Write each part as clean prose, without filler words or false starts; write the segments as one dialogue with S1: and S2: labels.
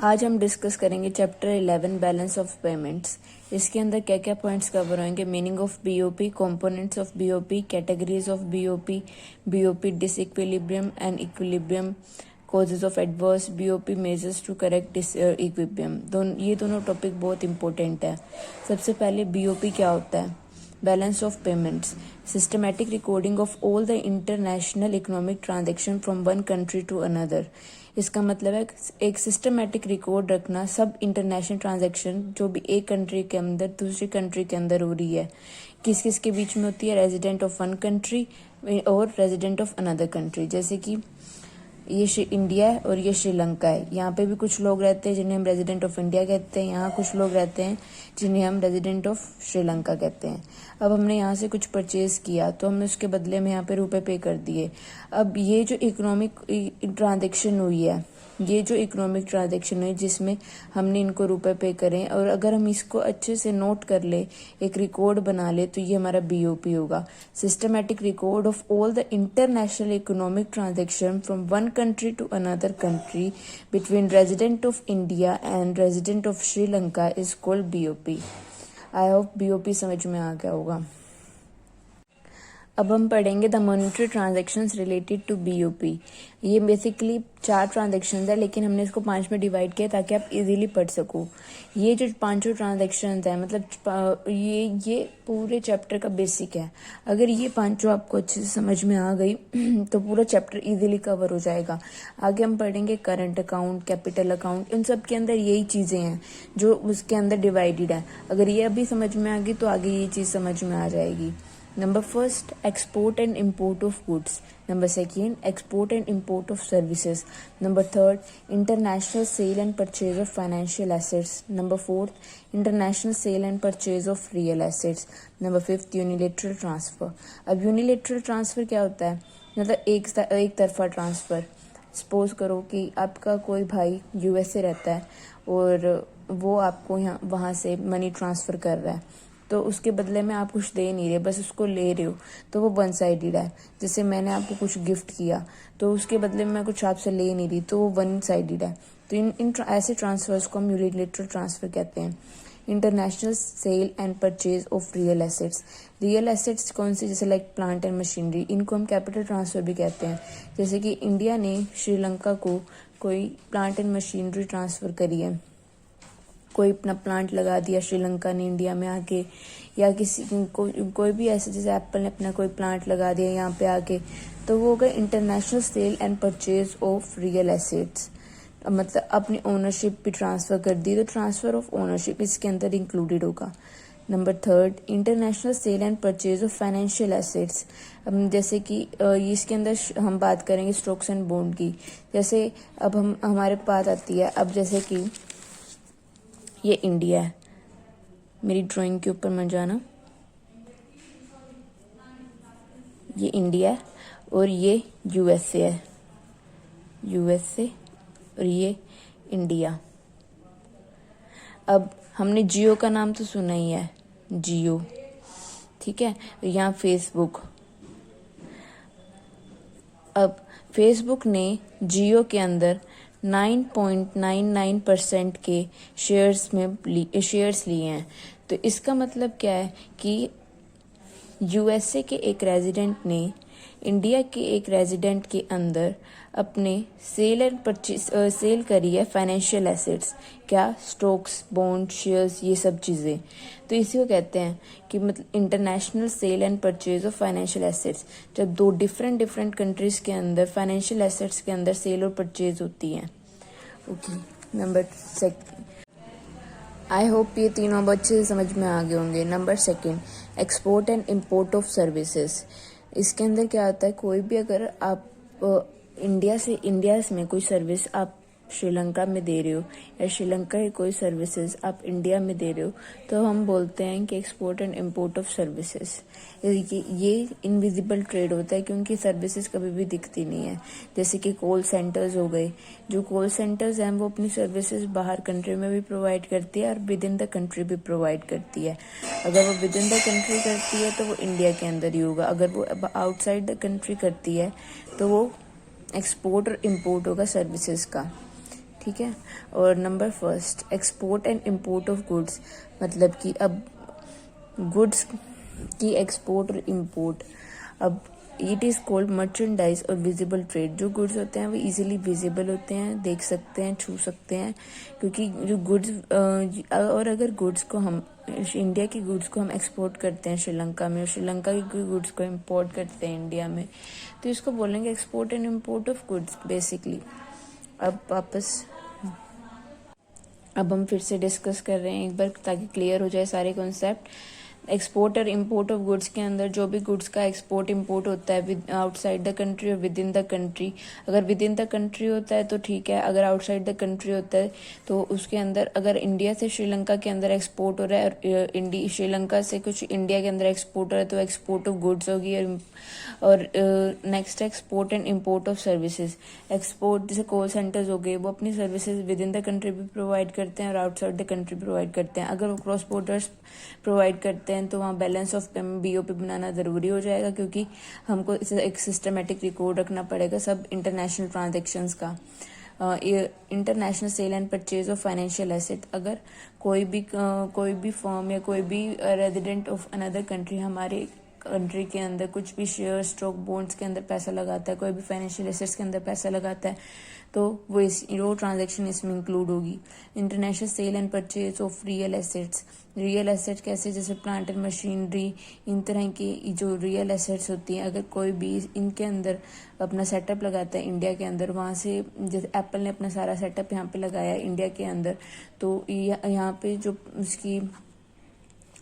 S1: आज हम डिस्कस करेंगे चैप्टर 11 बैलेंस ऑफ पेमेंट्स। इसके अंदर क्या क्या पॉइंट्स कवर होंगे? Meaning of BOP, components of BOP, categories of BOP, BOP disequilibrium and equilibrium, causes of adverse BOP, measures to correct disequilibrium. ये दोनों टॉपिक बहुत इंपॉर्टेंट है। सबसे पहले बीओपी क्या होता है? Balance of payments, systematic recording of all the international economic transaction from one country to another. इसका मतलब है एक सिस्टमैटिक रिकॉर्ड रखना सब इंटरनेशनल ट्रांजैक्शन जो भी एक कंट्री के अंदर दूसरी कंट्री के अंदर हो रही है, किस किस के बीच में होती है, रेजिडेंट ऑफ वन कंट्री और रेजिडेंट ऑफ अनदर कंट्री। जैसे कि ये इंडिया है और ये श्रीलंका है। यहाँ पे भी कुछ लोग रहते हैं जिन्हें हम रेजिडेंट ऑफ इंडिया कहते हैं, यहाँ कुछ लोग रहते हैं जिन्हें हम रेजिडेंट ऑफ श्रीलंका कहते हैं। अब हमने यहाँ से कुछ परचेज किया तो हमने उसके बदले में यहाँ पे रुपए पे कर दिए। अब ये जो इकोनॉमिक ट्रांजेक्शन हुई है, ये जो इकोनॉमिक ट्रांजेक्शन है जिसमें हमने इनको रुपए पे करें, और अगर हम इसको अच्छे से नोट कर ले, एक रिकॉर्ड बना ले, तो ये हमारा बीओपी होगा, systematic record of all the international economic transaction from one country to another country between resident of India and resident of Sri Lanka is called BOP. I hope BOP समझ में आ गया होगा। अब हम पढ़ेंगे the monetary transactions related to BOP. ये basically 4 transactions है, लेकिन हमने इसको 5 में डिवाइड किया ताकि आप इजीली पढ़ सको। ये जो 5 ट्रांजैक्शंस है, मतलब ये पूरे चैप्टर का बेसिक है। अगर ये 5 आपको अच्छे से समझ में आ गई तो पूरा चैप्टर इजीली कवर हो जाएगा। आगे हम पढ़ेंगे करंट अकाउंट, कैपिटल अकाउंट, इन सब के अंदर यही चीजें हैं जो उसके अंदर डिवाइडेड है। अगर ये अभी समझ में आ गई तो आगे ये चीज समझ में आ जाएगी। Number first, export and import of goods. Number second, export and import of services. Number third, international sale and purchase of financial assets. Number fourth, international sale and purchase of real assets. Number fifth, unilateral transfer. अब unilateral transfer क्या होता है? मतलब एक तरफा transfer. Suppose करो कि आपका कोई भाई यूएसए रहता है और वो आपको यहाँ वहाँ से मनी ट्रांसफर कर रहा है, तो उसके बदले में आप कुछ दे नहीं रहे, बस उसको ले रहे हो, तो वो वन साइडेड है। जैसे मैंने आपको कुछ गिफ्ट किया तो उसके बदले में मैं कुछ आपसे ले नहीं रही, तो वो वन साइडेड है। तो इन ऐसे ट्रांसफर्स को हम यूनिलैटरल ट्रांसफर कहते हैं। International sale and purchase of real assets. Real assets कौन सी? जैसे लाइक प्लांट एंड मशीनरी, इनको हम कैपिटल ट्रांसफर भी कहते हैं। जैसे कि इंडिया ने श्रीलंका को कोई प्लांट एंड मशीनरी ट्रांसफर करी है, कोई अपना प्लांट लगा दिया श्रीलंका ने इंडिया में आके, या किसी कोई भी ऐसे, जैसे एप्पल ने अपना कोई प्लांट लगा दिया यहाँ पे आके, तो वो हो गया international sale and purchase of real assets. मतलब अपनी ओनरशिप भी ट्रांसफर कर दी, तो ट्रांसफर ऑफ ओनरशिप इसके अंदर इंक्लूडेड होगा। Number third, international sale and purchase of financial assets. जैसे कि इसके अंदर हम बात करेंगे स्टॉक्स एंड बॉन्ड की। जैसे अब हमारे पास आती है, अब जैसे कि ये इंडिया है, मेरी ड्राइंग के ऊपर मत जाना, ये इंडिया है और ये यूएसए है, यूएसए और ये इंडिया। अब हमने जियो का नाम तो सुना ही है, जियो, ठीक है। यहाँ फेसबुक, अब फेसबुक ने जियो के अंदर 9.99% के शेयर्स लिए हैं। तो इसका मतलब क्या है कि यूएसए के एक रेजिडेंट ने इंडिया के एक रेजिडेंट के अंदर अपने सेल करी है फाइनेंशियल एसेट्स। क्या? स्टॉक्स, बॉन्ड, शेयर्स, ये सब चीज़ें। तो इसी को कहते हैं कि मतलब international sale and purchase of financial assets. जब 2 डिफरेंट कंट्रीज के अंदर फाइनेंशियल एसेट्स के अंदर सेल और परचेज होती है। Okay, number second, I hope ये तीनों बच्चे समझ में आ गए होंगे। Number second, export and import of services. इसके अंदर क्या होता है, कोई भी अगर आप इंडिया में कोई सर्विस आप श्रीलंका में दे रहे हो, या श्रीलंका की कोई सर्विसेज आप इंडिया में दे रहे हो, तो हम बोलते हैं कि export and import of services. ये इनविजिबल ट्रेड होता है, क्योंकि सर्विसेज कभी भी दिखती नहीं है। जैसे कि कॉल सेंटर्स हो गए, जो कॉल सेंटर्स हैं वो अपनी सर्विसेज बाहर कंट्री में भी प्रोवाइड करती है और विद इन द कंट्री भी प्रोवाइड करती है। अगर वो विद इन द कंट्री करती है तो वो इंडिया के अंदर ही होगा, अगर वो आउटसाइड द कंट्री करती है तो वो एक्सपोर्ट और इम्पोर्ट होगा सर्विसेज का, ठीक है। और number first, export and import of goods, मतलब कि अब गुड्स की एक्सपोर्ट और इम्पोर्ट, अब इट इज़ कॉल्ड मर्चेंडाइज और विजिबल ट्रेड। जो गुड्स होते हैं वो इजीली विजिबल होते हैं, देख सकते हैं, छू सकते हैं, क्योंकि जो गुड्स और अगर गुड्स को हम इंडिया की गुड्स को हम एक्सपोर्ट करते हैं श्रीलंका में और श्रीलंका की गुड्स को इम्पोर्ट करते हैं इंडिया में, तो इसको बोलेंगे export and import of goods basically. अब हम फिर से डिस्कस कर रहे हैं एक बार ताकि क्लियर हो जाए सारे कॉन्सेप्ट। एक्सपोर्ट और इम्पोर्ट ऑफ गुड्स के अंदर जो भी गुड्स का एक्सपोर्ट इम्पोर्ट होता है आउटसाइड द कंट्री और विद इन द कंट्री, अगर विद इन द कंट्री होता है तो ठीक है, अगर आउटसाइड द कंट्री होता है तो उसके अंदर अगर इंडिया से श्रीलंका के अंदर एक्सपोर्ट हो रहा है और श्रीलंका से कुछ इंडिया के अंदर एक्सपोर्ट हो रहा है तो एक्सपोर्ट ऑफ गुड्स होगी। और next export and import of services. Export जैसे कॉल सेंटर्स हो गए, वो अपनी services with in the country भी प्रोवाइड करते हैं और आउटसाइड द कंट्री प्रोवाइड करते हैं। अगर वो क्रॉस बॉर्डर्स प्रोवाइड करते हैं तो वहाँ बैलेंस ऑफ पेमेंट BOP बनाना ज़रूरी हो जाएगा, क्योंकि हमको इसे एक सिस्टमेटिक रिकॉर्ड रखना पड़ेगा सब इंटरनेशनल ट्रांजेक्शन्स का। International sale and purchase of financial asset, अगर कोई भी फर्म या कोई भी रेजिडेंट ऑफ अनदर कंट्री हमारे कंट्री के अंदर कुछ भी शेयर स्टॉक बॉन्ड्स के अंदर पैसा लगाता है, कोई भी फाइनेंशियल एसेट्स के अंदर पैसा लगाता है, तो वो ट्रांजैक्शन इसमें इंक्लूड होगी। International sale and purchase of real assets, real asset कैसे, जैसे प्लांट एंड मशीनरी, इन तरह की जो रियल एसेट्स होती हैं, अगर कोई भी इनके अंदर अपना सेटअप लगाता है इंडिया के अंदर, वहाँ से जैसे एप्पल ने अपना सारा सेटअप यहाँ पे लगाया इंडिया के अंदर, तो यहाँ पे जो उसकी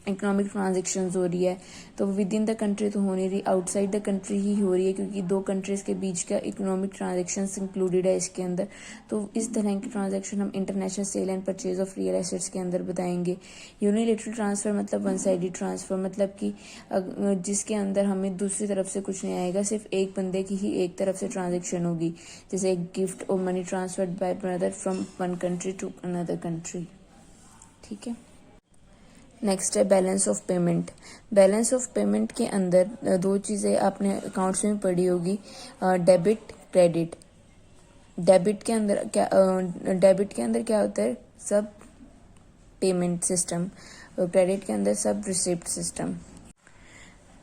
S1: इकोनॉमिक ट्रांजेक्शन्स हो रही है तो विद इन द कंट्री तो हो नहीं रही, आउटसाइड द कंट्री ही हो रही है, क्योंकि दो कंट्रीज के बीच का इकोनॉमिक ट्रांजेक्शन्स इंक्लूडेड है इसके अंदर। तो इस तरह की ट्रांजेक्शन हम international sale and purchase of real assets के अंदर बताएंगे। यूनिलेटरल ट्रांसफर मतलब वन साइडेड ट्रांसफर, मतलब कि जिसके अंदर हमें दूसरी तरफ से कुछ नहीं आएगा, सिर्फ एक बंदे की ही एक तरफ से ट्रांजेक्शन होगी, जैसे एक गिफ्ट और money transferred by brother from one country to another country. ठीक है। नेक्स्ट है balance of payment. Balance of payment के अंदर दो चीज़ें आपने अकाउंट्स में पढ़ी होगी, डेबिट क्रेडिट। डेबिट के अंदर क्या होता है, सब पेमेंट सिस्टम, और क्रेडिट के अंदर सब रिसिप्ट सिस्टम।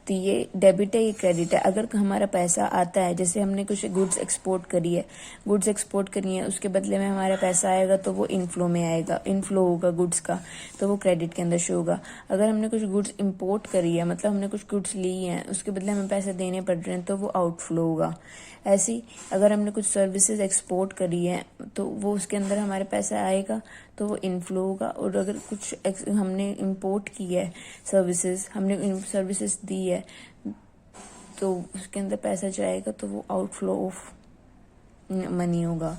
S1: तो ये डेबिट है, ये क्रेडिट है। अगर हमारा पैसा आता है, जैसे हमने कुछ गुड्स एक्सपोर्ट करी है, उसके बदले में हमारा पैसा आएगा तो वो इनफ्लो में आएगा, इनफ्लो होगा गुड्स का, तो वो क्रेडिट के अंदर शो होगा। अगर हमने कुछ गुड्स इंपोर्ट करी है, मतलब हमने कुछ गुड्स ली हैं, उसके बदले हमें पैसे देने पड़ रहे हैं, तो वो आउटफ्लो होगा। ऐसी अगर हमने कुछ सर्विसेज एक्सपोर्ट करी है तो वो उसके अंदर हमारे पैसा आएगा तो वो इनफ्लो होगा। और अगर कुछ हमने इंपोर्ट की है सर्विसेज, हमने सर्विसेज दी है, तो उसके अंदर पैसा जाएगा तो वो आउटफ्लो ऑफ मनी होगा।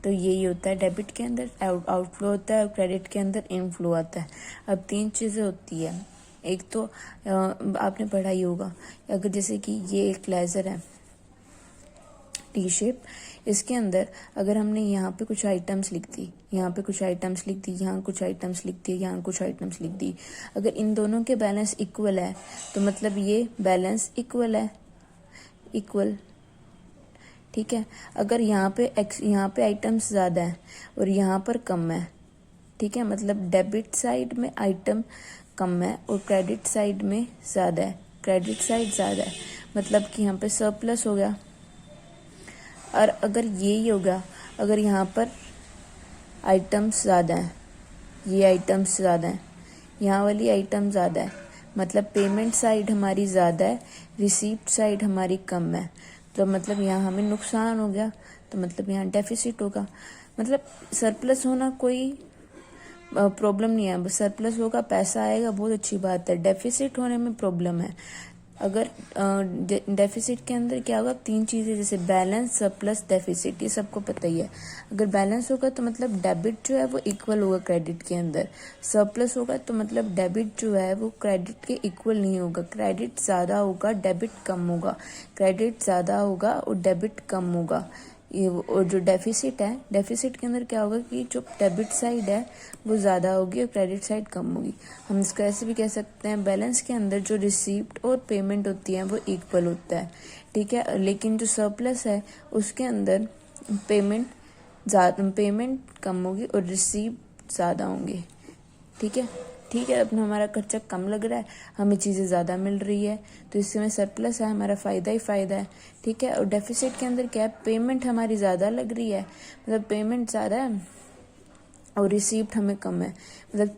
S1: तो यही होता है, डेबिट के अंदर आउटफ्लो होता है और क्रेडिट के अंदर इनफ्लो आता है। अब तीन चीज़ें होती है, एक तो आपने पढ़ा ही होगा, अगर जैसे कि ये एक लेजर है टी शेप, इसके अंदर अगर हमने यहाँ पे कुछ आइटम्स लिख दी, यहाँ पे कुछ आइटम्स लिख दी, यहाँ कुछ आइटम्स लिख दी, यहाँ कुछ आइटम्स लिख दी, अगर इन दोनों के बैलेंस इक्वल है तो मतलब ये बैलेंस इक्वल है, इक्वल। ठीक है। अगर यहाँ पे आइटम्स ज़्यादा है और यहाँ पर कम है, ठीक है, मतलब डेबिट साइड में आइटम कम है और क्रेडिट साइड में ज़्यादा है, क्रेडिट साइड ज़्यादा है, मतलब कि यहाँ पे सरप्लस हो गया। और अगर यही होगा, अगर यहाँ पर आइटम्स ज़्यादा हैं, ये आइटम्स ज़्यादा हैं, यहाँ वाली आइटम ज़्यादा है, मतलब पेमेंट साइड हमारी ज़्यादा है, रिसीप्ट साइड हमारी कम है, तो मतलब यहाँ हमें नुकसान हो गया, तो मतलब यहाँ डेफिसिट होगा। मतलब सरप्लस होना कोई प्रॉब्लम नहीं है, सरप्लस होगा, पैसा आएगा, बहुत अच्छी बात है। डेफिसिट होने में प्रॉब्लम है। अगर डेफिसिट के अंदर क्या होगा, तीन चीज़ें, जैसे बैलेंस, सरप्लस, डेफिसिट, ये सबको पता ही है। अगर बैलेंस होगा तो मतलब डेबिट जो है वो इक्वल होगा क्रेडिट के अंदर, सरप्लस होगा तो मतलब डेबिट जो है वो क्रेडिट के इक्वल नहीं होगा, क्रेडिट ज़्यादा होगा, डेबिट कम होगा, क्रेडिट ज़्यादा होगा और डेबिट कम होगा। ये और जो डेफिसिट है, डेफिसिट के अंदर क्या होगा कि जो डेबिट साइड है वो ज़्यादा होगी और क्रेडिट साइड कम होगी। हम इसको ऐसे भी कह सकते हैं, बैलेंस के अंदर जो रिसीप्ट और पेमेंट होती है वो इक्वल होता है, ठीक है। लेकिन जो सरप्लस है उसके अंदर पेमेंट कम होगी और रिसीव ज़्यादा होंगे। ठीक है, ठीक है, अपना हमारा खर्चा कम लग रहा है, हमें चीज़ें ज़्यादा मिल रही है, तो इससे हमें सरप्लस है, हमारा फ़ायदा ही फ़ायदा है। ठीक है, और डेफिसिट के अंदर क्या है, पेमेंट हमारी ज़्यादा लग रही है, मतलब पेमेंट ज़्यादा है और रिसीप्ट हमें कम है। मतलब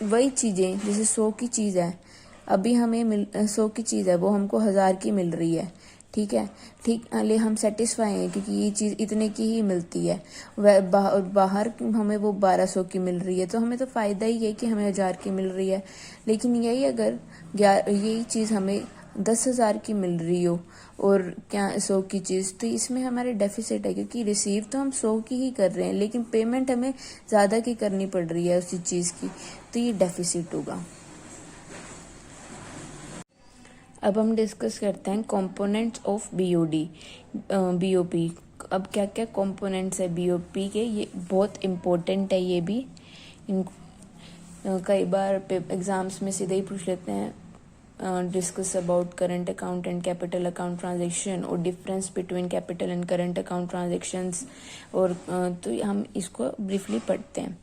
S1: वही चीज़ें जैसे 100 की चीज़ है, अभी हमें 100 की चीज़ है, वो हमको 1000 की मिल रही है। ठीक है, ठीक, ले हम सेटिस्फाई हैं क्योंकि ये चीज़ इतने की ही मिलती है। वह बाहर हमें वो 1200 की मिल रही है, तो हमें तो फ़ायदा ही है कि हमें 1000 की मिल रही है। लेकिन यही अगर यही चीज़ हमें 10,000 की मिल रही हो और क्या 100 की चीज़, तो इसमें हमारे डेफिसिट है, क्योंकि रिसीव तो हम 100 की ही कर रहे हैं लेकिन पेमेंट हमें ज़्यादा की करनी पड़ रही है उसी चीज़ की, तो ये डेफिसिट होगा। अब हम डिस्कस करते हैं कंपोनेंट्स ऑफ बीओपी। अब क्या क्या कंपोनेंट्स है बीओपी के, ये बहुत इम्पोर्टेंट है। ये भी कई बार एग्जाम्स में सीधे ही पूछ लेते हैं, discuss about current account and capital account transaction और difference between capital and current account transactions. और तो हम इसको ब्रीफली पढ़ते हैं।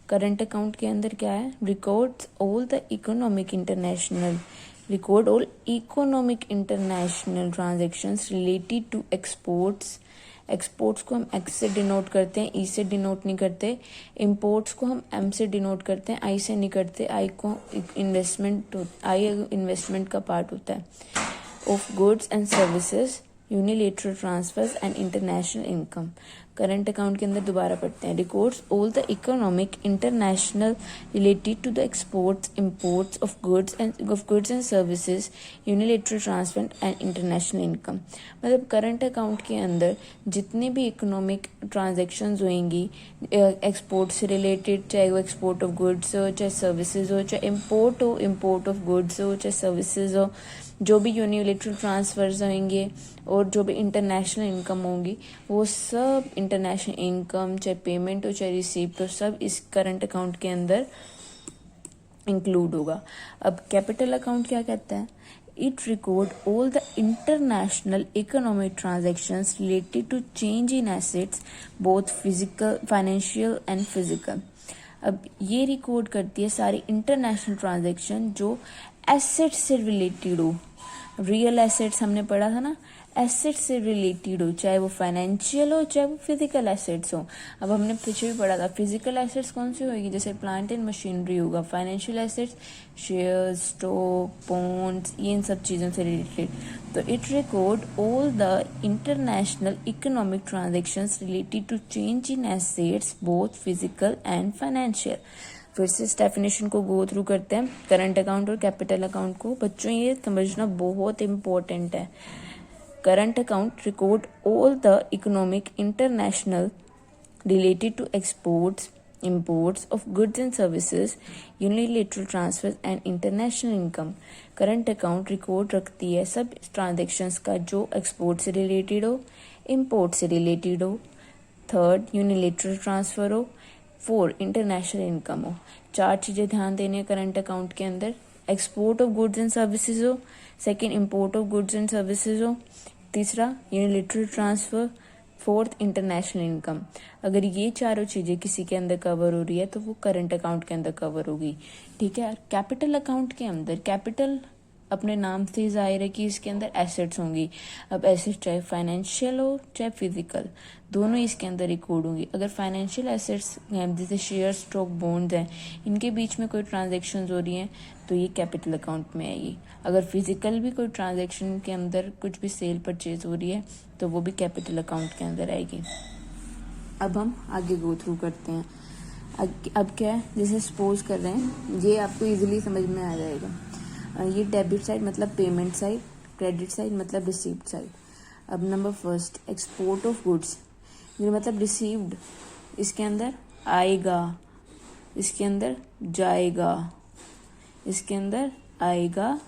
S1: करंट अकाउंट के अंदर क्या है, records all economic international transactions related to exports. Exports को हम एक्स से डिनोट करते हैं, ई से डिनोट नहीं करते। इम्पोर्ट्स को हम एम से डिनोट करते हैं, आई से नहीं करते। आई इन्वेस्टमेंट का पार्ट होता है। Of goods and services, unilateral transfers and international income. Current account के अंदर दोबारा पढ़ते हैं, records all the economic international related to the exports imports of goods and services, unilateral transfer and international income. मतलब current account के अंदर जितने भी इकोनॉमिक ट्रांजेक्शन्स होंगी एक्सपोर्ट से रिलेटेड, चाहे वो एक्सपोर्ट ऑफ गुड्स हो, चाहे सर्विसेज हो, चाहे इम्पोर्ट ऑफ गुड्स हो, चाहे सर्विसेज हो, जो भी यूनिलेटरल ट्रांसफर्स होंगे और जो भी इंटरनेशनल इनकम होंगी, वो सब इंटरनेशनल इनकम, चाहे पेमेंट हो चाहे रिसीप्ट हो, सब इस करंट अकाउंट के अंदर इंक्लूड होगा। अब कैपिटल अकाउंट क्या कहता है, it record all the international economic transactions related to change in assets both physical financial and physical. अब ये रिकॉर्ड करती है सारी इंटरनेशनल ट्रांजेक्शन जो एसेट्स से रिलेटेड हो। रियल एसेट्स हमने पढ़ा था ना, एसेट्स से रिलेटेड हो, चाहे वो फाइनेंशियल हो चाहे वो फिजिकल एसेट्स हो। अब हमने पीछे भी पढ़ा था फिजिकल एसेट्स कौन सी होगी, जैसे प्लांट एंड मशीनरी होगा। Financial assets shares, stock, bonds, ये इन सब चीज़ों से रिलेटेड। तो it record all the international economic transactions related to change in assets both physical and financial. फिर से इस डेफिनेशन को गो थ्रू करते हैं, करंट अकाउंट और कैपिटल अकाउंट को। बच्चों ये समझना बहुत इम्पोर्टेंट है। Current account record all the economic international related to exports imports of goods and services, unilateral transfers and international income। Current account record रखती है सब ट्रांजेक्शन्स का जो एक्सपोर्ट से रिलेटेड हो, इम्पोर्ट से रिलेटेड हो, थर्ड यूनिलेटरल ट्रांसफर हो, फोर इंटरनेशनल इनकम हो। चार चीज़ें ध्यान देने करंट अकाउंट के अंदर, export of goods and services हो, second import of goods and services हो, तीसरा unilateral transfer, fourth international income. अगर ये चारों चीज़ें किसी के अंदर कवर हो रही है तो वो करंट अकाउंट के अंदर कवर होगी। ठीक है, कैपिटल अकाउंट के अंदर कैपिटल अपने नाम से जाहिर है कि इसके अंदर एसेट्स होंगी। अब एसेट्स चाहे फाइनेंशियल हो चाहे फिजिकल, दोनों इसके अंदर रिकॉर्ड होंगी। अगर फाइनेंशियल एसेट्स हैं जैसे शेयर, स्टॉक, बॉन्ड्स हैं, इनके बीच में कोई ट्रांजेक्शन हो रही हैं तो ये कैपिटल अकाउंट में आएगी। अगर फिजिकल भी कोई ट्रांजेक्शन के अंदर कुछ भी सेल परचेज हो रही है तो वो भी कैपिटल अकाउंट के अंदर आएगी। अब हम आगे गो थ्रू करते हैं। अब क्या है, जैसे सपोज कर रहे हैं, ये आपको इजीली समझ में आ जाएगा। ये डेबिट साइड मतलब पेमेंट साइड, क्रेडिट साइड मतलब रिसीप्ट साइड। अब number first, export of goods, ये मतलब रिसीव्ड, इसके अंदर आएगा, इसके अंदर जाएगा, इसके अंदर आएगा,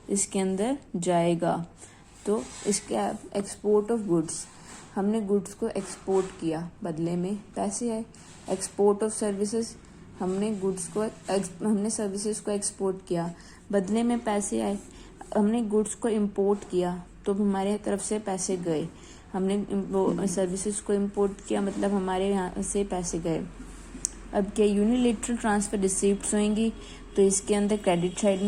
S1: इसके अंदर जाएगा। तो इसके एक्सपोर्ट ऑफ गुड्स, हमने गुड्स को एक्सपोर्ट किया, बदले में पैसे आए। एक्सपोर्ट ऑफ सर्विसेज, हमने सर्विसेज को एक्सपोर्ट किया, बदले में पैसे आए। हमने गुड्स को इंपोर्ट किया तो हमारे तरफ से पैसे गए। हमने वो सर्विसेज को इंपोर्ट किया, मतलब हमारे यहाँ से पैसे गए। अब क्या यूनिलेटरल ट्रांसफ़र रिसीप्ट्स होंगी, तो इसके अंदर क्रेडिट साइड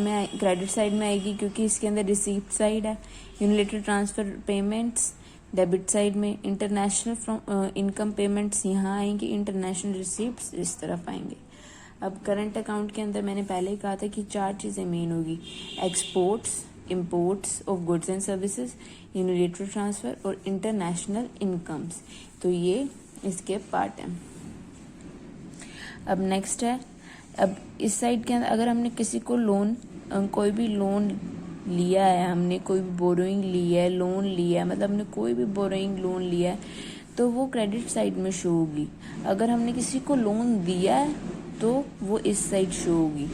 S1: में आएगी, क्योंकि इसके अंदर रिसीप्ट साइड है। Unilateral transfer payments debit side में, इंटरनेशनल फ्रॉम इनकम पेमेंट्स यहाँ आएंगी, इंटरनेशनल रिसीप्ट्स इस तरफ आएंगे। अब करंट अकाउंट के अंदर मैंने पहले ही कहा था कि 4 चीज़ें मेन होगी, exports, imports of goods and services, unilateral transfer और इंटरनेशनल इनकम्स। तो ये इसके पार्ट हैं। अब नेक्स्ट है, अब इस साइड के अंदर अगर हमने किसी को लोन, कोई भी लोन लिया है, हमने कोई भी बोरोइंग ली है, लोन लिया है, मतलब हमने कोई भी बोरोइंग लोन लिया है, तो वो क्रेडिट साइड में शो होगी। अगर हमने किसी को लोन दिया है तो वो इस साइड शो होगी।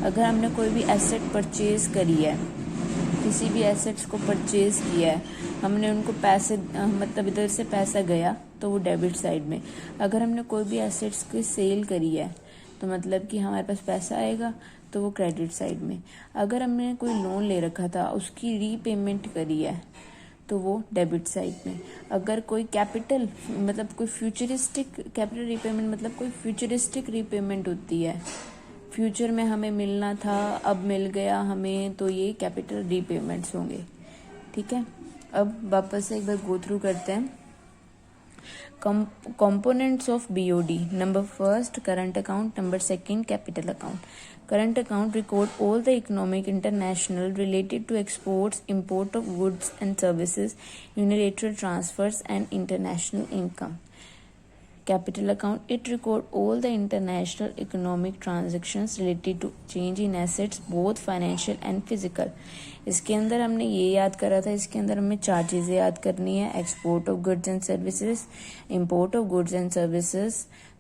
S1: अगर हमने कोई भी एसेट परचेज करी है, किसी भी एसेट्स को परचेज किया है, हमने उनको पैसे मतलब इधर से पैसा गया तो वो डेबिट साइड में। अगर हमने कोई भी एसेट्स की सेल करी है तो मतलब कि हमारे पास पैसा आएगा, तो वो क्रेडिट साइड में। अगर हमने कोई लोन ले रखा था, उसकी रीपेमेंट करी है, तो वो डेबिट साइड में। अगर कोई कैपिटल मतलब कोई फ्यूचरिस्टिक कैपिटल रीपेमेंट, मतलब कोई फ्यूचरिस्टिक रीपेमेंट होती है, फ्यूचर में हमें मिलना था अब मिल गया हमें, तो ये कैपिटल रीपेमेंट्स होंगे। ठीक है, अब वापस से एक बार गो थ्रू करते हैं। Components of BOD: number 1 current account, number 2 capital account. Current account record all the economic international related to exports, import of goods and services, unilateral transfers and international income. Capital account, it record all the international economic transactions related to change in assets, both financial and physical. इसके अंदर हमने ये याद करा था, इसके अंदर हमें 4 चीज़ें याद करनी है, export of goods and services, import of goods and services,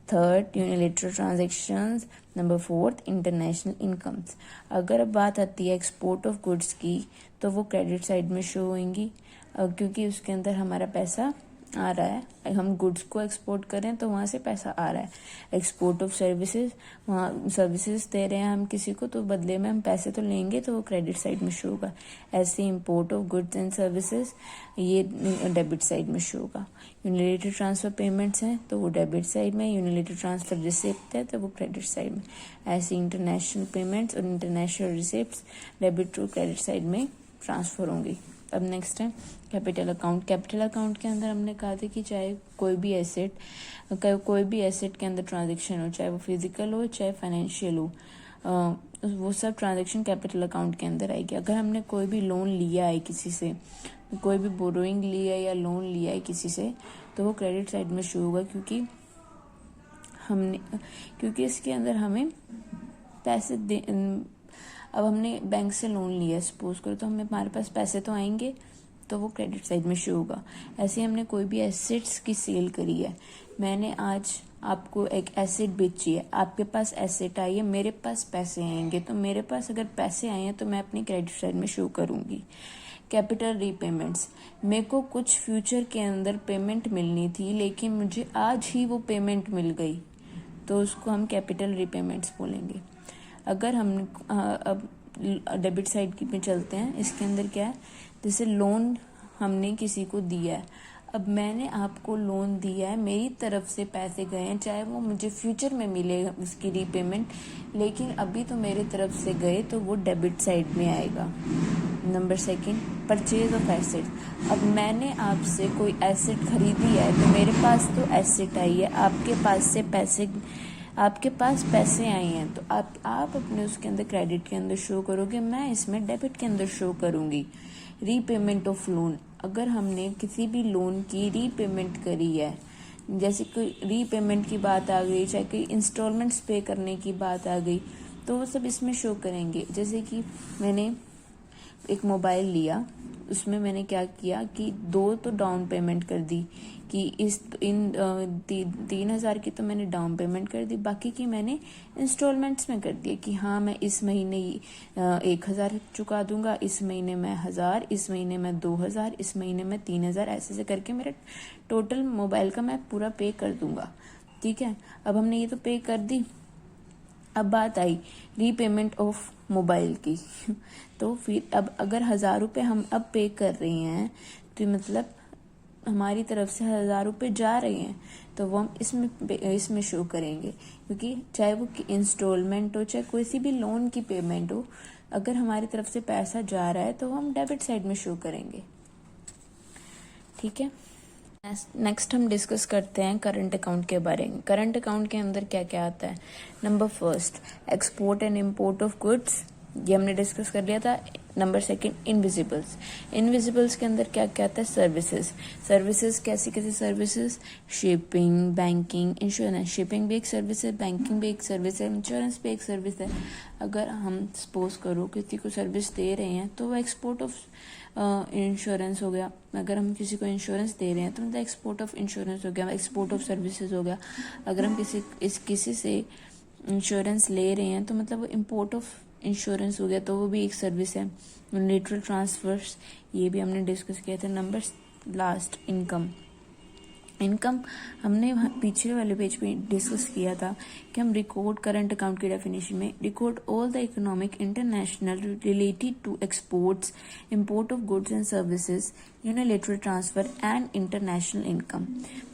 S1: 3rd unilateral transactions, number 4th international incomes. अगर अब बात आती है एक्सपोर्ट ऑफ गुड्स की, तो वो क्रेडिट साइड में शो होंगी, क्योंकि उसके अंदर हमारा पैसा आ रहा है, हम गुड्स को एक्सपोर्ट करें तो वहाँ से पैसा आ रहा है। एक्सपोर्ट ऑफ सर्विसेज, वहाँ सर्विसेज दे रहे हैं हम किसी को, तो बदले में हम पैसे तो लेंगे, तो वो क्रेडिट साइड में शो होगा। ऐसे import of goods and services, ये डेबिट साइड में शो होगा। यूनिलेटरल ट्रांसफ़र पेमेंट्स हैं तो वो डेबिट साइड में, यूनिलेटरल ट्रांसफ़र रिसिप्ट है तो वो क्रेडिट साइड में। ऐसे इंटरनेशनल पेमेंट्स और international receipts debit to credit side में ट्रांसफ़र होंगी। अब नेक्स्ट है कैपिटल अकाउंट। कैपिटल अकाउंट के अंदर हमने कहा था कि चाहे कोई भी एसेट के अंदर ट्रांजैक्शन हो, चाहे वो फिजिकल हो चाहे फाइनेंशियल हो, वो सब ट्रांजैक्शन कैपिटल अकाउंट के अंदर आएगी। अगर हमने कोई भी लोन लिया है किसी से, कोई भी बोरोइंग लिया है या लोन लिया है किसी से, तो वो क्रेडिट साइड में शो होगा, क्योंकि इसके अंदर हमें पैसे अब हमने बैंक से लोन लिया है सपोज करो, तो हमारे पास पैसे तो आएंगे, तो वो क्रेडिट साइड में शो होगा। ऐसे हमने कोई भी एसेट्स की सेल करी है, मैंने आज आपको एक एसेट बेची है, आपके पास एसेट आई है, मेरे पास पैसे आएंगे, तो मेरे पास अगर पैसे आए हैं तो मैं अपनी क्रेडिट साइड में शो करूँगी। कैपिटल रीपेमेंट्स, मेरे को कुछ फ्यूचर के अंदर पेमेंट मिलनी थी लेकिन मुझे आज ही वो पेमेंट मिल गई, तो उसको हम कैपिटल रीपेमेंट्स बोलेंगे। अगर हम अब डेबिट साइड की पे चलते हैं, इसके अंदर क्या है, जैसे लोन हमने किसी को दिया है, अब मैंने आपको लोन दिया है, मेरी तरफ से पैसे गए हैं, चाहे वो मुझे फ्यूचर में मिले उसकी रीपेमेंट, लेकिन अभी तो मेरे तरफ से गए, तो वो डेबिट साइड में आएगा। नंबर 2 परचेज ऑफ एसेट, अब मैंने आपसे कोई एसेट खरीदी है, तो मेरे पास तो एसेट आई है, आपके पास पैसे आए हैं, तो आप अपने उसके अंदर क्रेडिट के अंदर शो करोगे, मैं इसमें डेबिट के अंदर शो करूँगी। रीपेमेंट ऑफ लोन, अगर हमने किसी भी लोन की रीपेमेंट करी है, जैसे कोई रीपेमेंट की बात आ गई, चाहे कोई इंस्टॉलमेंट्स पे करने की बात आ गई, तो वो सब इसमें शो करेंगे। जैसे कि मैंने एक मोबाइल लिया, उसमें मैंने क्या किया कि 2 तो डाउन पेमेंट कर दी, कि इन 3,000 की तो मैंने डाउन पेमेंट कर दी, बाकी की मैंने इंस्टॉलमेंट्स में कर दिया कि हाँ मैं इस महीने 1,000 चुका दूंगा, इस महीने मैं 1,000, इस महीने मैं 2,000, इस महीने मैं 3,000, ऐसे करके मेरा टोटल मोबाइल का मैं पूरा पे कर दूंगा। ठीक है, अब हमने ये तो पे कर दी। अब बात आई रीपेमेंट ऑफ मोबाइल की तो फिर अब अगर 1,000 रुपये हम अब पे कर रहे हैं, तो मतलब हमारी तरफ से 1000 रुपये जा रहे हैं तो वो हम इसमें शो करेंगे, क्योंकि चाहे वो इंस्टॉलमेंट हो चाहे कोई सी भी लोन की पेमेंट हो, अगर हमारी तरफ से पैसा जा रहा है तो हम डेबिट साइड में शो करेंगे। ठीक है, नेक्स्ट हम डिस्कस करते हैं करंट अकाउंट के बारे में। करंट अकाउंट के अंदर क्या क्या आता है। Number first, export and import of goods, ये हमने डिस्कस कर लिया था। Number second, invisibles. इनविजिबल्स के अंदर क्या क्या आता है। सर्विसेज। सर्विसेज कैसी कैसी services, shipping, banking, insurance. Shipping भी एक सर्विस है, बैंकिंग भी एक सर्विस है, इंश्योरेंस भी एक सर्विस है। अगर हम सपोज करो किसी को सर्विस दे रहे हैं तो वो एक्सपोर्ट ऑफ इंश्योरेंस हो गया। अगर हम किसी को इंश्योरेंस दे रहे हैं तो मतलब एक्सपोर्ट ऑफ इंश्योरेंस हो गया, एक्सपोर्ट ऑफ सर्विसेज हो गया। अगर हम किसी से इंश्योरेंस ले रहे हैं तो मतलब वो इम्पोर्ट ऑफ इंश्योरेंस हो गया, तो वो भी एक सर्विस है। यूनिलेटरल ट्रांसफर्स, ये भी हमने डिस्कस किया था। Number last, income. इनकम हमने पिछले वाले पेज पे डिस्कस किया था कि हम रिकॉर्ड करंट अकाउंट की डेफिनेशन में record all the economic international related to exports, import of goods and services, unilateral transfer and international income.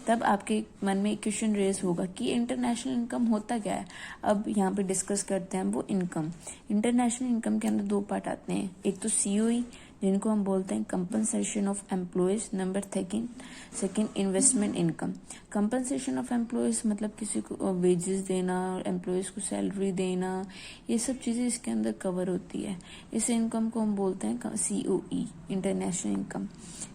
S1: तब आपके मन में एक क्वेश्चन रेज होगा कि इंटरनेशनल इनकम होता क्या है। अब यहाँ पे डिस्कस करते हैं वो इनकम। इंटरनेशनल इनकम के अंदर दो पार्ट आते हैं, एक तो सीओई जिनको हम बोलते हैं compensation of employees. Number second investment income. Compensation of employees मतलब किसी को वेजेस देना, एम्प्लॉयज को सैलरी देना, ये सब चीजें इसके अंदर कवर होती है। इस इनकम को हम बोलते हैं सीओई, इंटरनेशनल इनकम।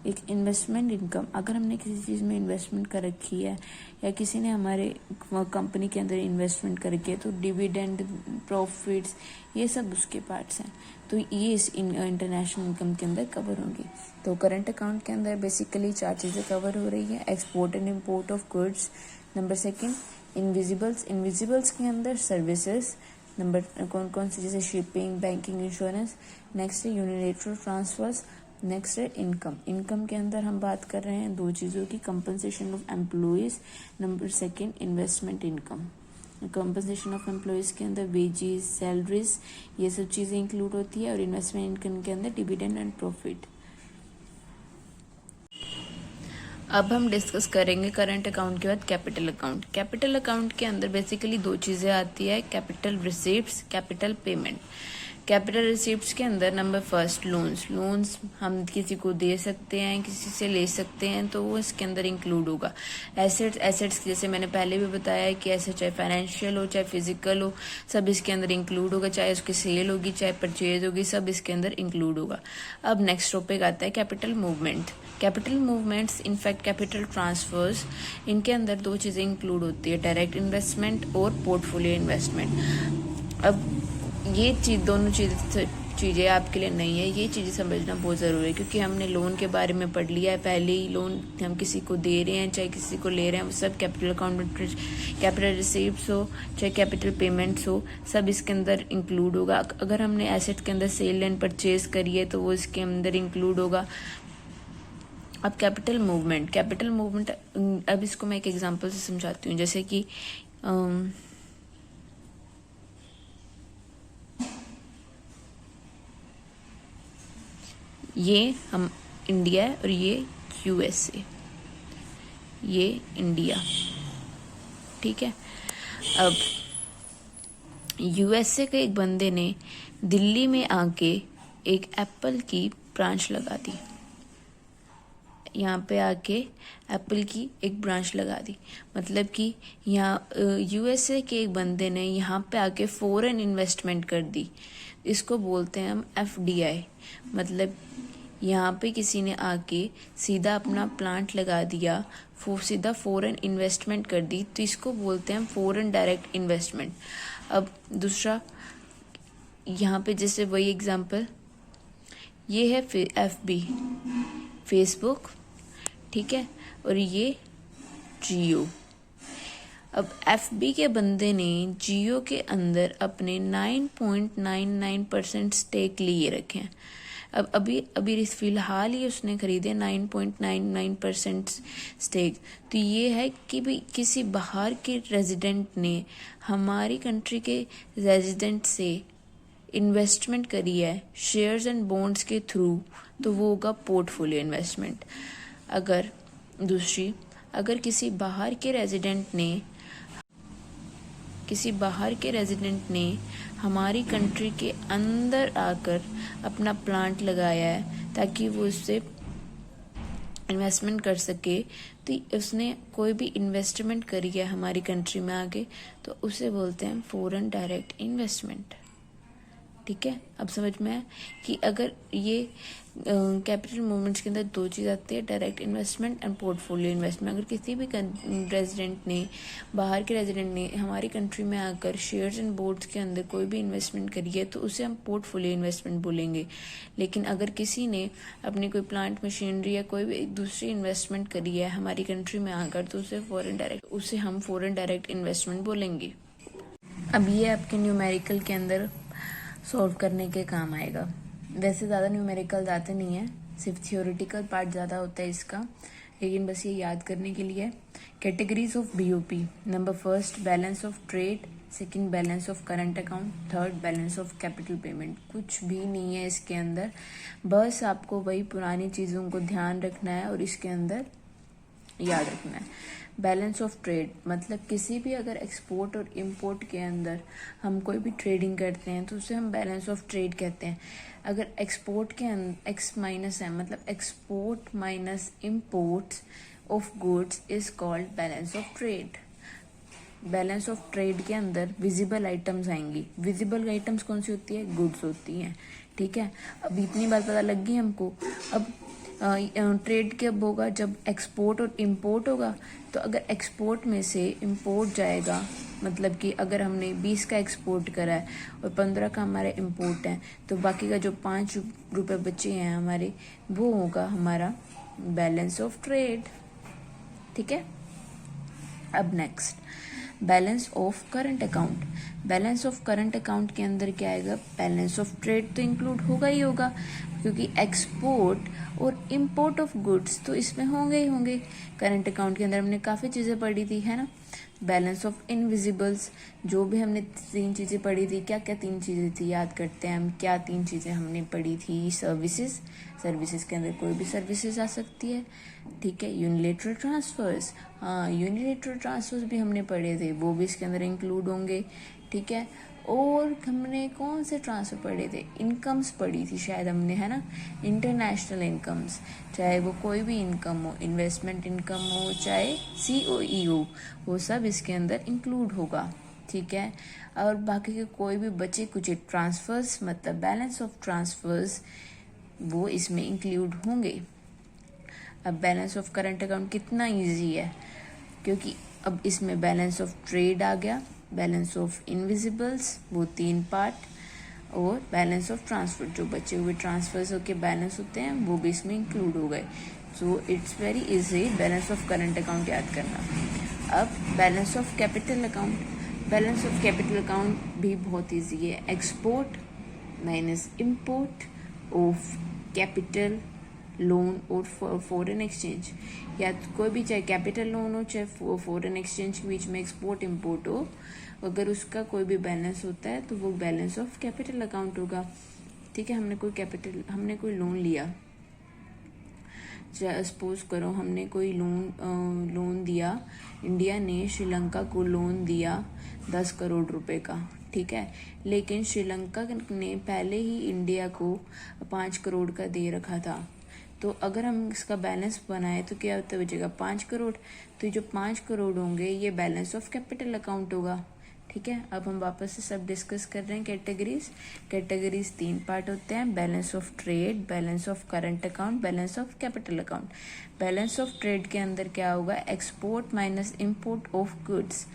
S1: एक इन्वेस्टमेंट इनकम, अगर हमने किसी चीज में इन्वेस्टमेंट कर रखी है या किसी ने हमारे कंपनी के अंदर इन्वेस्टमेंट कर रखी है तो डिविडेंड, प्रॉफिट्स, ये सब उसके पार्ट्स हैं, तो ये इस इंटरनेशनल इनकम के अंदर कवर होंगी। तो करंट अकाउंट के अंदर बेसिकली 4 चीज़ें कवर हो रही है। Export and import of goods. Number second, invisibles. Invisibles के अंदर सर्विसेज। नंबर कौन कौन सी, जैसे शिपिंग, बैंकिंग, इंश्योरेंस। नेक्स्ट है यूनिलेटरल ट्रांसफर्स। नेक्स्ट है इनकम। इनकम के अंदर हम बात कर रहे हैं 2 चीज़ों की, compensation of employees. Number second, investment income. Compensation of employees के अंदर वेजेस, सैलरीज, ये सब चीज़ें इंक्लूड होती है। और इन्वेस्टमेंट इनकम के अंदर डिविडेंड एंड प्रॉफिट। अब हम डिस्कस करेंगे करंट अकाउंट के बाद कैपिटल अकाउंट। कैपिटल अकाउंट के अंदर बेसिकली 2 चीज़ें आती है, capital receipts, capital payment. Capital receipts के अंदर नंबर फर्स्ट, लोन्स हम किसी को दे सकते हैं, किसी से ले सकते हैं, तो वो इसके अंदर इंक्लूड होगा। एसेट्स जैसे मैंने पहले भी बताया है कि ऐसे चाहे फाइनेंशियल हो चाहे फिजिकल हो, सब इसके अंदर इंक्लूड होगा। चाहे उसकी सेल होगी चाहे परचेज होगी, सब इसके अंदर इंक्लूड होगा। अब नेक्स्ट टॉपिक आता है capital movement. Capital movements, in fact capital transfers, इनके अंदर 2 चीज़ें इंक्लूड होती है, डायरेक्ट इन्वेस्टमेंट और पोर्टफोलियो इन्वेस्टमेंट। अब ये दोनों चीज़ें आपके लिए नहीं है, ये चीज़ें समझना बहुत ज़रूरी है, क्योंकि हमने लोन के बारे में पढ़ लिया है पहले ही। लोन हम किसी को दे रहे हैं चाहे किसी को ले रहे हैं, वो सब कैपिटल अकाउंट में, कैपिटल रिसीप्ट्स हो चाहे कैपिटल पेमेंट्स हो, सब इसके अंदर इंक्लूड होगा। अगर हमने एसेट के अंदर सेल एंड परचेज करी है तो वो इसके अंदर इंक्लूड होगा। अब कैपिटल मूवमेंट, अब इसको मैं एक एग्जांपल से समझाती हूँ। जैसे कि ये हम इंडिया है और ये यूएसए, ये इंडिया, ठीक है। अब यूएसए के एक बंदे ने दिल्ली में आके एक एप्पल की ब्रांच लगा दी, यहाँ पे आके एप्पल की एक ब्रांच लगा दी। मतलब कि यहाँ यूएसए के एक बंदे ने यहाँ पे आके फॉरेन इन्वेस्टमेंट कर दी, इसको बोलते हैं हम एफडीआई। मतलब यहाँ पे किसी ने आके सीधा अपना प्लांट लगा दिया, सीधा फॉरेन इन्वेस्टमेंट कर दी, तो इसको बोलते हैं फॉरेन डायरेक्ट इन्वेस्टमेंट। अब दूसरा, यहाँ पे जैसे वही एग्जांपल, ये है एफबी, फेसबुक, ठीक है, और ये जियो। अब एफबी के बंदे ने जियो के अंदर अपने 9.99% स्टेक लिए रखे हैं। अब अभी फिलहाल ही उसने खरीदे 9.99% स्टेक। तो ये है कि भाई किसी बाहर के रेजिडेंट ने हमारी कंट्री के रेजिडेंट से इन्वेस्टमेंट करी है शेयर्स एंड बॉन्ड्स के थ्रू, तो वो होगा पोर्टफोलियो इन्वेस्टमेंट। अगर दूसरी, अगर किसी बाहर के रेजिडेंट ने हमारी कंट्री के अंदर आकर अपना प्लांट लगाया है ताकि वो उससे इन्वेस्टमेंट कर सके, तो उसने कोई भी इन्वेस्टमेंट करी है हमारी कंट्री में आके, तो उसे बोलते हैं फॉरेन डायरेक्ट इन्वेस्टमेंट। ठीक है, अब समझ में है कि अगर ये कैपिटल मूवमेंट्स के अंदर दो चीज़ आती है, direct investment and portfolio investment. अगर किसी भी बाहर के रेजिडेंट ने हमारी कंट्री में आकर शेयर्स एंड बोर्ड्स के अंदर कोई भी इन्वेस्टमेंट करी है तो उसे हम पोर्टफोलियो इन्वेस्टमेंट बोलेंगे। लेकिन अगर किसी ने अपनी कोई प्लांट मशीनरी या कोई भी दूसरी इन्वेस्टमेंट करी है हमारी कंट्री में आकर तो उसे हम फॉरेन डायरेक्ट इन्वेस्टमेंट बोलेंगे। अब ये आपके न्यूमेरिकल के अंदर सॉल्व करने के काम आएगा। वैसे ज़्यादा न्यूमेरिकल आते नहीं है, सिर्फ थियोरेटिकल पार्ट ज़्यादा होता है इसका, लेकिन बस ये याद करने के लिए। Categories of BOP, number first balance of trade, second balance of current account, third balance of capital payment. कुछ भी नहीं है इसके अंदर, बस आपको वही पुरानी चीज़ों को ध्यान रखना है और इसके अंदर याद रखना है। बैलेंस ऑफ ट्रेड मतलब किसी भी अगर एक्सपोर्ट और इंपोर्ट के अंदर हम कोई भी ट्रेडिंग करते हैं तो उसे हम बैलेंस ऑफ ट्रेड कहते हैं। अगर एक्सपोर्ट के अंदर एक्स माइनस है मतलब export minus imports of goods is called balance of trade. Balance of trade के अंदर विजिबल आइटम्स आएंगी। विजिबल आइटम्स कौन सी होती है? गुड्स होती हैं। ठीक है, अब इतनी बात पता लग गई हमको। अब ट्रेड कब होगा? जब एक्सपोर्ट और इंपोर्ट होगा। तो अगर एक्सपोर्ट में से इंपोर्ट जाएगा, मतलब कि अगर हमने 20 का एक्सपोर्ट करा है और 15 का हमारा इंपोर्ट है, तो बाकी का जो 5 रुपये बचे हैं हमारे, वो होगा हमारा बैलेंस ऑफ ट्रेड। ठीक है, अब next balance of current account. Balance of current account के अंदर क्या आएगा? बैलेंस ऑफ ट्रेड तो इंक्लूड होगा ही होगा, क्योंकि एक्सपोर्ट और इंपोर्ट ऑफ गुड्स तो इसमें होंगे ही होंगे। करंट अकाउंट के अंदर हमने काफ़ी चीज़ें पढ़ी थी, है ना। बैलेंस ऑफ इनविजिबल्स, जो भी हमने 3 चीज़ें पढ़ी थी, क्या क्या 3 चीज़ें थी याद करते हैं हम। क्या 3 चीज़ें हमने पढ़ी थी? सर्विसेज, सर्विसेज के अंदर कोई भी सर्विसेज आ सकती है। ठीक है, यूनिलेटरल ट्रांसफर्स, हाँ यूनिलेटरल ट्रांसफर्स भी हमने पढ़े थे, वो भी इसके अंदर इंक्लूड होंगे। ठीक है, और हमने कौन से ट्रांसफर पढ़े थे? इनकम्स पढ़ी थी शायद हमने, है ना। इंटरनेशनल इनकम्स, चाहे वो कोई भी इनकम हो, इन्वेस्टमेंट इनकम हो चाहे COE हो, वो सब इसके अंदर इंक्लूड होगा। ठीक है, और बाकी के कोई भी बचे कुछ ट्रांसफर्स मतलब बैलेंस ऑफ ट्रांसफर्स, वो इसमें इंक्लूड होंगे। अब बैलेंस ऑफ करंट अकाउंट कितना इजी है, क्योंकि अब इसमें बैलेंस ऑफ ट्रेड आ गया, बैलेंस ऑफ इनविजिबल्स वो 3 पार्ट, और बैलेंस ऑफ ट्रांसफर, जो बचे हुए ट्रांसफर्स होके बैलेंस होते हैं वो भी इसमें इंक्लूड हो गए। So it's very easy balance of current account याद करना। अब balance of capital account, balance of capital account भी बहुत इजी है। Export minus import of capital, loan और फॉरेन एक्सचेंज, या कोई भी चाहे कैपिटल लोन हो चाहे फॉरेन एक्सचेंज के बीच में एक्सपोर्ट इंपोर्ट हो, अगर उसका कोई भी बैलेंस होता है तो वो बैलेंस ऑफ कैपिटल अकाउंट होगा। ठीक है, हमने कोई लोन लिया, सपोज करो हमने कोई लोन दिया, इंडिया ने श्रीलंका को लोन दिया 10 करोड़ रुपए का। ठीक है, लेकिन श्रीलंका ने पहले ही इंडिया को 5 करोड़ का दे रखा था। तो अगर हम इसका बैलेंस बनाए तो क्या होता बचेगा? 5 करोड़। तो ये जो 5 करोड़ होंगे ये बैलेंस ऑफ कैपिटल अकाउंट होगा। ठीक है, अब हम वापस से सब डिस्कस कर रहे हैं। कैटेगरीज 3 पार्ट होते हैं, balance of trade, balance of current account, balance of capital account. Balance of trade के अंदर क्या होगा? Export minus import of goods.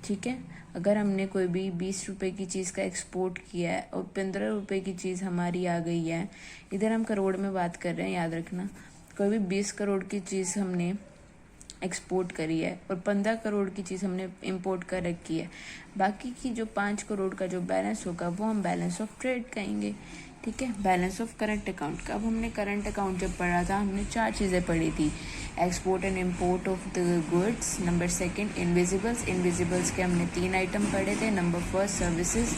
S1: ठीक है, अगर हमने कोई भी 20 रुपए की चीज़ का एक्सपोर्ट किया है और 15 रुपए की चीज़ हमारी आ गई है, इधर हम करोड़ में बात कर रहे हैं याद रखना। कोई भी 20 करोड़ की चीज़ हमने एक्सपोर्ट करी है और 15 करोड़ की चीज़ हमने इंपोर्ट कर रखी है, बाकी की जो 5 करोड़ का जो बैलेंस होगा वो हम बैलेंस ऑफ ट्रेड कहेंगे। ठीक है, बैलेंस ऑफ करंट अकाउंट का, अब हमने करंट अकाउंट जब पढ़ा था हमने 4 चीज़ें पढ़ी थी। Export and import of the goods, number second invisibles के हमने 3 आइटम पढ़े थे। नंबर फर्स्ट सर्विसेज,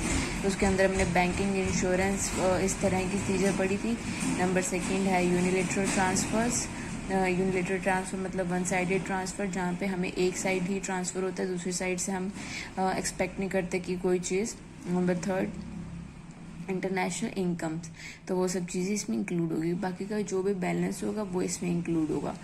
S1: उसके अंदर हमने बैंकिंग, इंश्योरेंस, इस तरह की चीज़ें पढ़ी थी। नंबर सेकंड है यूनिलेटरल ट्रांसफर्स, यूनिलेटरल ट्रांसफ़र मतलब वन साइडेड ट्रांसफ़र, जहाँ पे हमें एक साइड ही ट्रांसफ़र होता है, दूसरी साइड से हम एक्सपेक्ट नहीं करते कि कोई चीज़। नंबर थर्ड, इंटरनेशनल इनकम्स, तो वो सब चीज़ें इसमें इंक्लूड होगी, बाकी का जो भी बैलेंस होगा वो इसमें इंक्लूड होगा।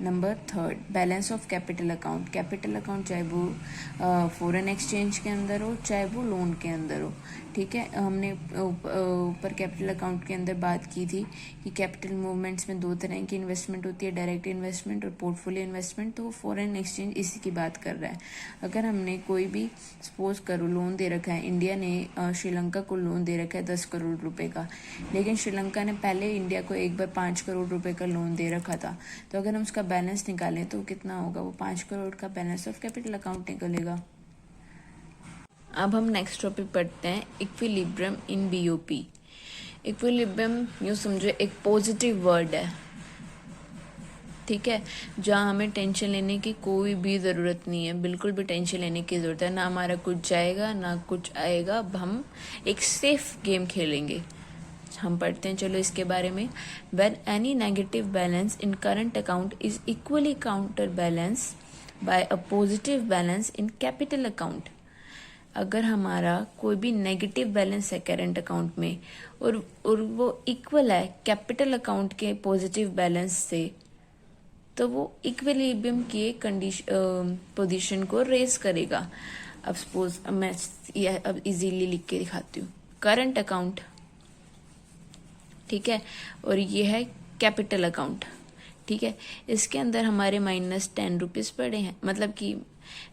S1: Number third, balance of capital account. Capital account चाहे वो फॉरेन एक्सचेंज के अंदर हो चाहे वो लोन के अंदर हो, ठीक है। हमने ऊपर कैपिटल अकाउंट के अंदर बात की थी कि कैपिटल मूवमेंट्स में दो तरह की इन्वेस्टमेंट होती है, डायरेक्ट इन्वेस्टमेंट और पोर्टफोलियो इन्वेस्टमेंट। तो वो फॉरेन एक्सचेंज इसी की बात कर रहा है। अगर हमने कोई भी सपोज करो लोन दे रखा है, इंडिया ने श्रीलंका को लोन दे रखा है 10 करोड़ रुपए का, लेकिन श्रीलंका ने पहले इंडिया को एक बार 5 करोड़ रुपए का लोन दे रखा था, तो अगर हम उसका बैलेंस निकालें तो कितना होगा, वो 5 करोड़ का बैलेंस ऑफ कैपिटल अकाउंट निकलेगा। अब हम नेक्स्ट टॉपिक पढ़ते हैं, इक्विलिब्रियम इन बीओपी। इक्विलिब्रियम यूँ समझो एक पॉजिटिव वर्ड है, ठीक है, जहाँ हमें टेंशन लेने की कोई भी ज़रूरत नहीं है, बिल्कुल भी टेंशन लेने की ज़रूरत है ना, हमारा कुछ जाएगा ना कुछ आएगा, अब हम एक सेफ गेम खेलेंगे। हम पढ़ते हैं चलो इसके बारे में। When any negative balance in current account is equally counter balance bye a positive balance in capital account. अगर हमारा कोई भी नेगेटिव बैलेंस है करंट अकाउंट में और वो इक्वल है कैपिटल अकाउंट के पॉजिटिव बैलेंस से, तो वो इक्विलिब्रियम की पोजीशन को रेज करेगा। अब सपोज मैं अब इजीली लिख के दिखाती हूँ। करंट अकाउंट, ठीक है, और ये है कैपिटल अकाउंट, ठीक है। इसके अंदर हमारे -10 रुपीज़ पड़े हैं, मतलब कि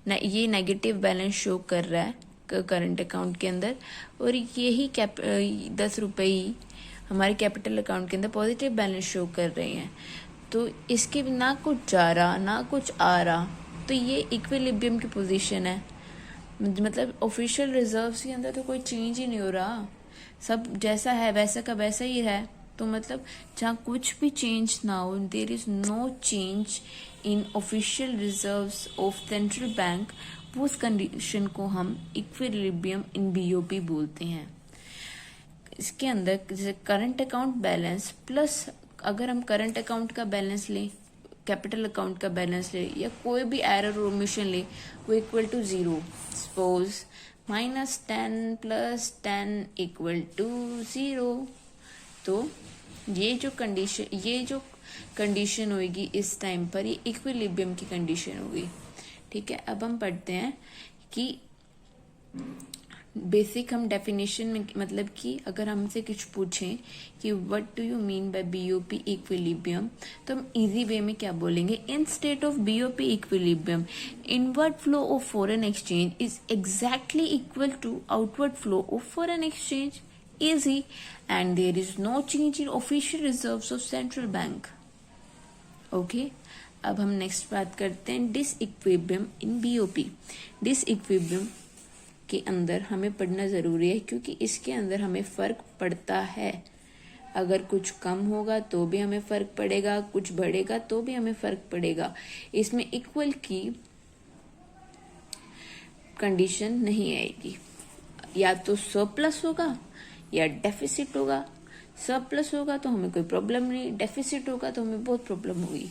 S1: ये नेगेटिव बैलेंस शो कर रहा है करंट अकाउंट के अंदर, और यही 10 रुपये ही हमारे कैपिटल अकाउंट के अंदर पॉजिटिव बैलेंस शो कर रहे हैं। तो इसके ना कुछ जा रहा ना कुछ आ रहा, तो ये इक्विलिब्रियम की पोजीशन है। मतलब ऑफिशियल रिजर्व्स के अंदर तो कोई चेंज ही नहीं हो रहा, सब जैसा है वैसा का वैसा ही है। तो मतलब जहाँ कुछ भी चेंज ना हो, there is no change in official reserves of central bank, उस कंडीशन को हम इक्विलिब्रियम इन बीओपी बोलते हैं। इसके अंदर जैसे करंट अकाउंट बैलेंस प्लस, अगर हम करंट अकाउंट का बैलेंस लें, कैपिटल अकाउंट का बैलेंस ले, या कोई भी एरर और ओमिशन ले, वो इक्वल टू 0। सपोज -10 + 10 = 0। तो ये जो कंडीशन होगी इस टाइम पर, ये इक्विलिब्रियम की कंडीशन होगी, ठीक है। अब हम पढ़ते हैं कि बेसिक हम डेफिनेशन में, मतलब कि अगर हमसे कुछ पूछें कि what do you mean by BOP equilibrium, तो हम इजी वे में क्या बोलेंगे, in state of BOP equilibrium inward flow of foreign exchange is exactly equal to outward flow of foreign exchange, easy, and there is no change in official reserves of central bank. Okay, अब हम next बात करते हैं disequilibrium in BOP. Disequilibrium के अंदर हमें पढ़ना ज़रूरी है, क्योंकि इसके अंदर हमें फ़र्क पड़ता है। अगर कुछ कम होगा तो भी हमें फ़र्क पड़ेगा, कुछ बढ़ेगा तो भी हमें फ़र्क पड़ेगा। इसमें इक्वल की कंडीशन नहीं आएगी, या तो सरप्लस होगा या डेफिसिट होगा। सरप्लस होगा तो हमें कोई प्रॉब्लम नहीं, डेफिसिट होगा तो हमें बहुत प्रॉब्लम होगी।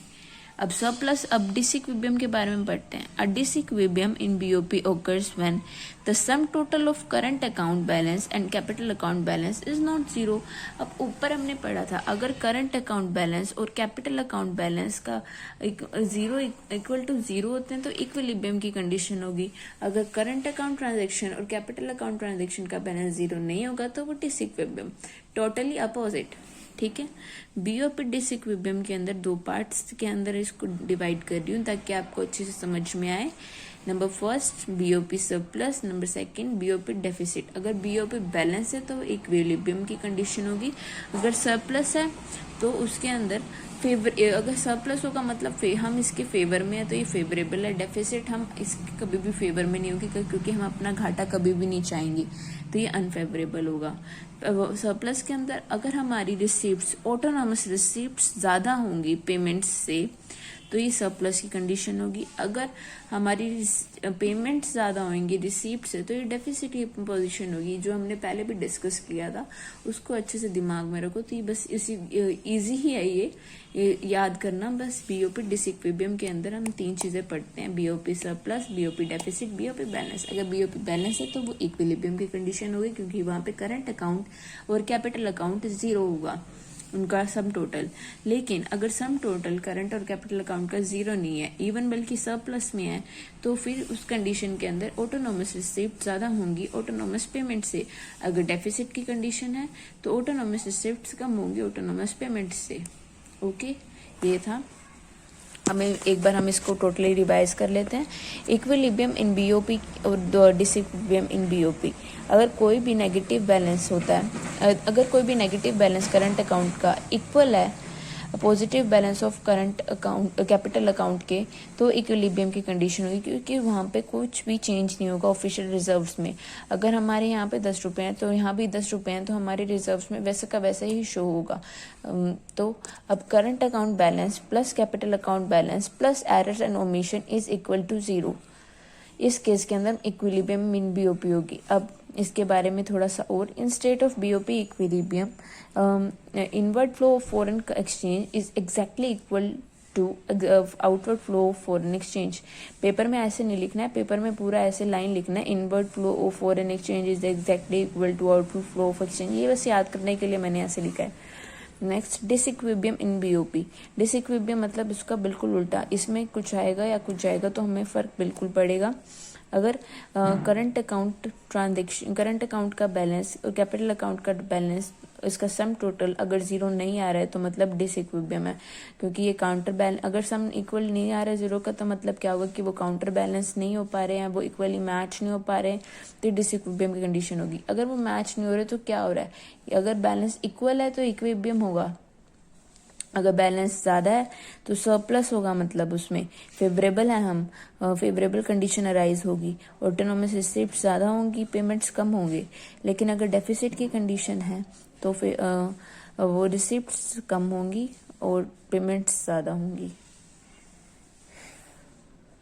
S1: अब सरप्लस, अब डिसइक्विलिब्रियम के बारे में पढ़ते हैं। A disequilibrium in BOP occurs when the sum total of current account balance and capital account balance is not 0। अब ऊपर हमने पढ़ा था, अगर करंट अकाउंट बैलेंस और कैपिटल अकाउंट बैलेंस का इक्वल टू 0 होते हैं तो इक्विलिब्रियम की कंडीशन होगी। अगर करंट अकाउंट ट्रांजेक्शन और कैपिटल अकाउंट ट्रांजेक्शन का बैलेंस 0 नहीं होगा तो वो डिसइक्विलिब्रियम, टोटली अपोजिट, ठीक है। बीओपी डिसइक्विलिब्रियम के अंदर 2 पार्ट्स के अंदर इसको डिवाइड कर रही हूँ ताकि आपको अच्छे से समझ में आए। Number first BOP surplus, number second BOP deficit. अगर बीओपी बैलेंस है तो इक्विलिब्रियम की कंडीशन होगी, अगर सरप्लस है तो उसके अंदर अगर सरप्लस होगा मतलब हम इसके फेवर में है तो ये फेवरेबल है। डेफिसिट हम इसके कभी भी फेवर में नहीं होगी, क्योंकि हम अपना घाटा कभी भी नहीं चाहेंगे, तो ये अनफेवरेबल होगा। सरप्लस के अंदर अगर हमारी रिसिप्ट्स, ऑटोनॉमस रिसिप्ट्स ज़्यादा होंगी पेमेंट्स से, तो ये सरप्लस की कंडीशन होगी। अगर हमारी पेमेंट ज़्यादा होंगी रिसीप्ट से तो ये डेफिसिट की पोजीशन होगी, जो हमने पहले भी डिस्कस किया था, उसको अच्छे से दिमाग में रखो। तो ये बस इसी इजी ही है ये याद करना। बस बीओपी डिसइक्विलिब्रियम के अंदर हम 3 चीजें पढ़ते हैं, BOP surplus, BOP deficit, BOP balance. अगर बीओपी बैलेंस है तो वो इक्विलिब्रियम की कंडीशन होगी, क्योंकि वहां पे करंट अकाउंट और कैपिटल अकाउंट 0 होगा उनका सम टोटल। लेकिन अगर सम टोटल करंट और कैपिटल अकाउंट का 0 नहीं है, इवन बल्कि सरप्लस में है, तो फिर उस कंडीशन के अंदर ऑटोनोमस रिसिप्ट ज्यादा होंगी ऑटोनोमस पेमेंट से। अगर डेफिसिट की कंडीशन है तो ऑटोनोमस रिसिप्ट कम होंगी ऑटोनोमस पेमेंट से। ओके, ये था। हमें एक बार हम इसको टोटली रिवाइज कर लेते हैं। इक्विलिब्रियम इन बीओपी और डिसइक्विलिब्रियम इन बीओपी। अगर कोई भी नेगेटिव बैलेंस होता है, अगर कोई भी नेगेटिव बैलेंस करंट अकाउंट का इक्वल है positive balance of current account capital account के, तो इक्विलिब्रियम की कंडीशन होगी, क्योंकि वहाँ पे कुछ भी चेंज नहीं होगा ऑफिशियल रिजर्व्स में। अगर हमारे यहाँ पे 10 रुपये हैं तो यहाँ भी 10 रुपये हैं, तो हमारे रिजर्व्स में वैसे का वैसे ही शो होगा। तो अब current account balance plus capital account balance plus errors and omission is equal to 0। इस केस के अंदर इक्विलिब्रियम इन बीओपी होगी। अब इसके बारे में थोड़ा सा और, in state of BOP equilibrium inward flow of foreign exchange is exactly equal to outward flow of foreign exchange. Paper में ऐसे नहीं लिखना है, पेपर में पूरा ऐसे लाइन लिखना है, inward flow of foreign exchange is exactly equal to outward flow of exchange. ये बस याद करने के लिए मैंने ऐसे लिखा है। Next, disequilibrium in BOP. Disequilibrium मतलब इसका बिल्कुल उल्टा, इसमें कुछ आएगा या कुछ जाएगा तो हमें फर्क बिल्कुल पड़ेगा। अगर करंट अकाउंट का बैलेंस और कैपिटल अकाउंट का बैलेंस, इसका सम टोटल अगर 0 नहीं आ रहा है तो मतलब डिसइक्विलिब्रियम है, क्योंकि ये काउंटर बैलेंस, अगर सम इक्वल नहीं आ रहा है 0 का, तो मतलब क्या होगा कि वो काउंटर बैलेंस नहीं हो पा रहे हैं, वो इक्वली मैच नहीं हो पा रहे हैं, तो डिसइक्विलिब्रियम की कंडीशन होगी। अगर वो मैच नहीं हो रहे तो क्या हो रहा है, अगर बैलेंस इक्वल है तो इक्विलिब्रियम होगा, अगर बैलेंस ज़्यादा है तो सरप्लस होगा, मतलब उसमें फेवरेबल है, हम फेवरेबल कंडीशन अराइज होगी, ऑटोनोमस रिसिप्ट ज़्यादा होंगी, पेमेंट्स कम होंगे। लेकिन अगर डेफिसिट की कंडीशन है तो फिर वो रिसिप्ट्स कम होंगी और पेमेंट्स ज़्यादा होंगी।